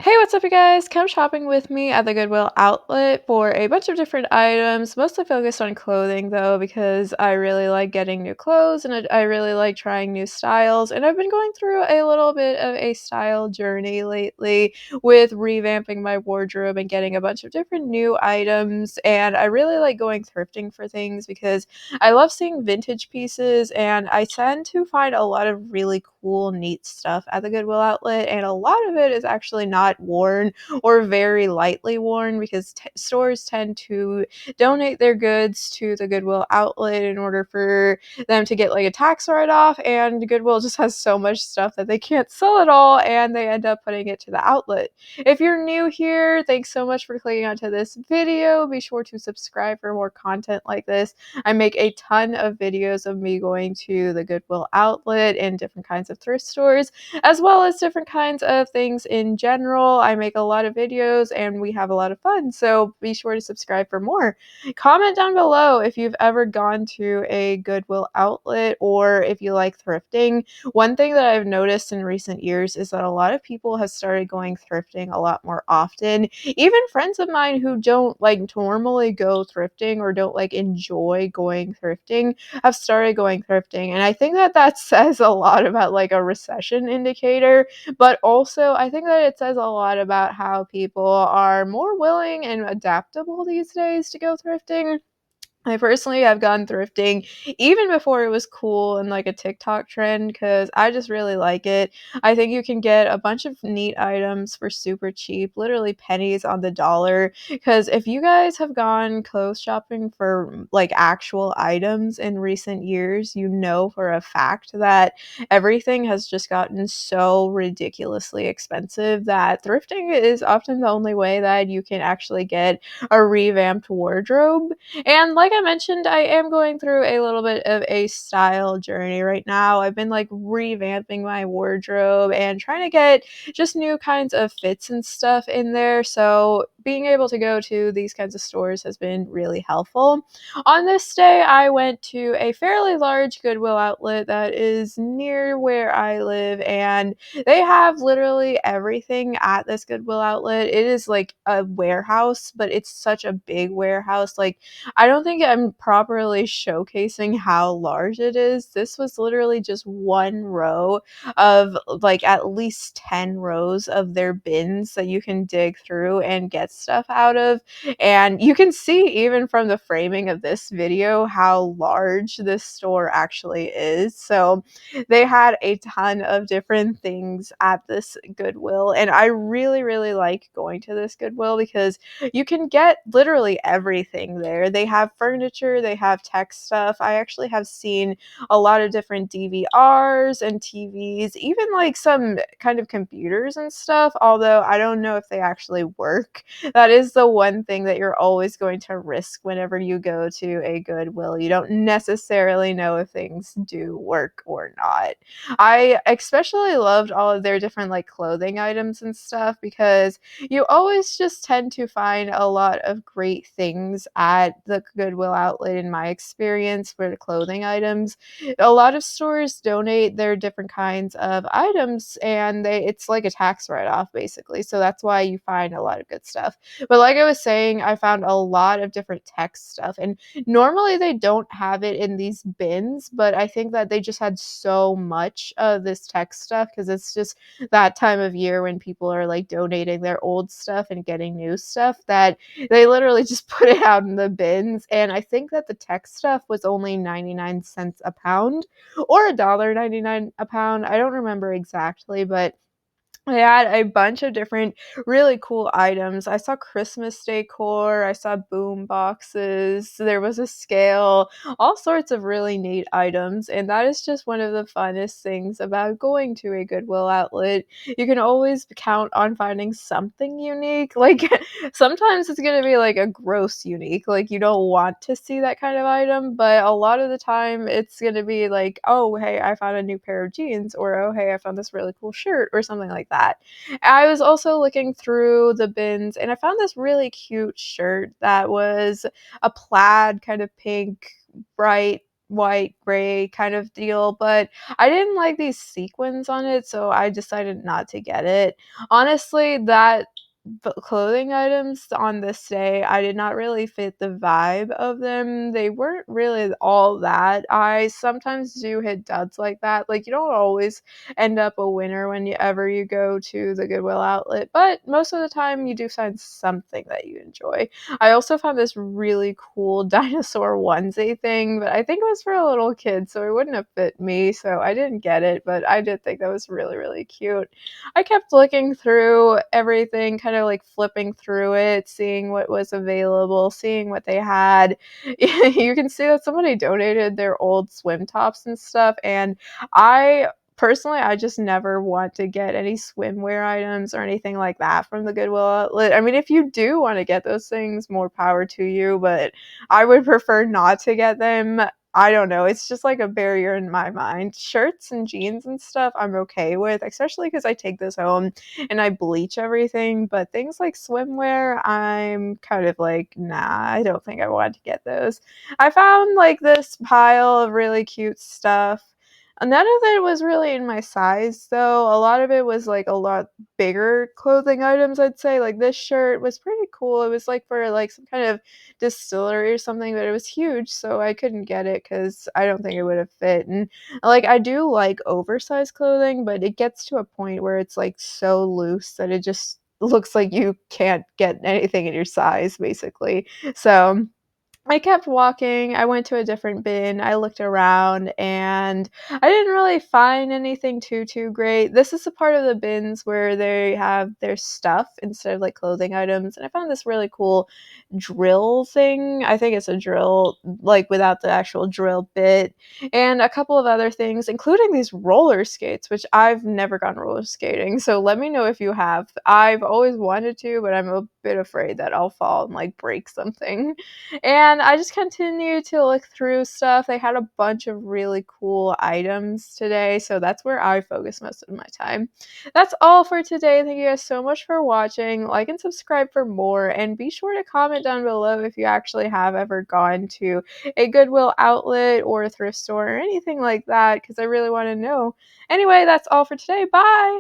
Hey, what's up, you guys? Come shopping with me at the Goodwill Outlet for a bunch of different items, mostly focused on clothing though, because I really like getting new clothes and I really like trying new styles. And I've been going through a little bit of a style journey lately with revamping my wardrobe and getting a bunch of different new items. And I really like going thrifting for things because I love seeing vintage pieces and I tend to find a lot of really cool, neat stuff at the Goodwill Outlet. And a lot of it is actually not worn or very lightly worn because stores tend to donate their goods to the Goodwill Outlet in order for them to get like a tax write-off, and Goodwill just has so much stuff that they can't sell it all and they end up putting it to the outlet. If you're new here, thanks so much for clicking onto this video. Be sure to subscribe for more content like this. I make a ton of videos of me going to the Goodwill Outlet and different kinds of thrift stores, as well as different kinds of things in general. I make a lot of videos and we have a lot of fun, so be sure to subscribe for more. Comment down below if you've ever gone to a Goodwill Outlet or if you like thrifting. One thing that I've noticed in recent years is that a lot of people have started going thrifting a lot more often. Even friends of mine who don't like normally go thrifting or don't like enjoy going thrifting have started going thrifting, and I think that that says a lot about like a recession indicator, but also I think that it says a lot about how people are more willing and adaptable these days to go thrifting. I personally have gone thrifting even before it was cool and like a TikTok trend because I just really like it. I think you can get a bunch of neat items for super cheap, literally pennies on the dollar. Because if you guys have gone clothes shopping for like actual items in recent years, you know for a fact that everything has just gotten so ridiculously expensive that thrifting is often the only way that you can actually get a revamped wardrobe. And like I mentioned, I am going through a little bit of a style journey right now. I've been like revamping my wardrobe and trying to get just new kinds of fits and stuff in there. So being able to go to these kinds of stores has been really helpful. On this day, I went to a fairly large Goodwill outlet that is near where I live, and they have literally everything at this Goodwill outlet. It is like a warehouse, but it's such a big warehouse. Like, I don't think I'm properly showcasing how large it is. This was literally just one row of like at least 10 rows of their bins that you can dig through and get stuff out of. And you can see even from the framing of this video how large this store actually is. So they had a ton of different things at this Goodwill. And I really, really like going to this Goodwill because you can get literally everything there. They have furniture, they have tech stuff. I actually have seen a lot of different DVRs and TVs, even like some kind of computers and stuff, although I don't know if they actually work. That is the one thing that you're always going to risk whenever you go to a Goodwill. You don't necessarily know if things do work or not. I especially loved all of their different like clothing items and stuff because you always just tend to find a lot of great things at the Goodwill outlet in my experience for the clothing items. A lot of stores donate their different kinds of items and it's like a tax write-off basically. So that's why you find a lot of good stuff. But like I was saying, I found a lot of different tech stuff, and normally they don't have it in these bins, but I think that they just had so much of this tech stuff because it's just that time of year when people are like donating their old stuff and getting new stuff that they literally just put it out in the bins. And I think that the tech stuff was only 99 cents a pound or $1.99 a pound. I don't remember exactly, but they had a bunch of different really cool items. I saw Christmas decor, I saw boom boxes, there was a scale, all sorts of really neat items, and that is just one of the funnest things about going to a Goodwill outlet. You can always count on finding something unique. Like sometimes it's going to be like a gross unique, like you don't want to see that kind of item, but a lot of the time it's going to be like, oh hey, I found a new pair of jeans, or oh hey, I found this really cool shirt or something like that. I was also looking through the bins and I found this really cute shirt that was a plaid kind of pink, bright white, gray kind of deal, but I didn't like these sequins on it, so I decided not to get it. Honestly, that clothing items on this day, I did not really fit the vibe of them. They weren't really all that. I sometimes do hit duds like that. Like, you don't always end up a winner whenever you go to the Goodwill outlet, but most of the time you do find something that you enjoy. I also found this really cool dinosaur onesie thing, but I think it was for a little kid, so it wouldn't have fit me, so I didn't get it, but I did think that was really, really cute. I kept looking through everything, kind of like flipping through it, seeing what was available, seeing what they had. You can see that somebody donated their old swim tops and stuff, and I personally, I just never want to get any swimwear items or anything like that from the Goodwill outlet. I mean, if you do want to get those things, more power to you, but I would prefer not to get them. I don't know. It's just like a barrier in my mind. Shirts and jeans and stuff, I'm okay with, especially because I take this home and I bleach everything. But things like swimwear, I'm kind of like, nah, I don't think I want to get those. I found like this pile of really cute stuff. None of it was really in my size, though. A lot of it was like a lot bigger clothing items, I'd say. Like this shirt was pretty cool. It was like for like some kind of distillery or something, but it was huge, so I couldn't get it because I don't think it would have fit. And like I do like oversized clothing, but it gets to a point where it's like so loose that it just looks like you can't get anything in your size, basically. So I kept walking. I went to a different bin. I looked around and I didn't really find anything too great. This is a part of the bins where they have their stuff instead of like clothing items. And I found this really cool drill thing. I think it's a drill, like without the actual drill bit, and a couple of other things, including these roller skates, which I've never gone roller skating. So let me know if you have. I've always wanted to, but I'm a bit afraid that I'll fall and like break something. And I just continued to look through stuff. They had a bunch of really cool items today, so that's where I focus most of my time. That's all for today. Thank you guys so much for watching. Like and subscribe for more, and be sure to comment down below if you actually have ever gone to a Goodwill outlet or a thrift store or anything like that, because I really want to know. Anyway, that's all for today. Bye!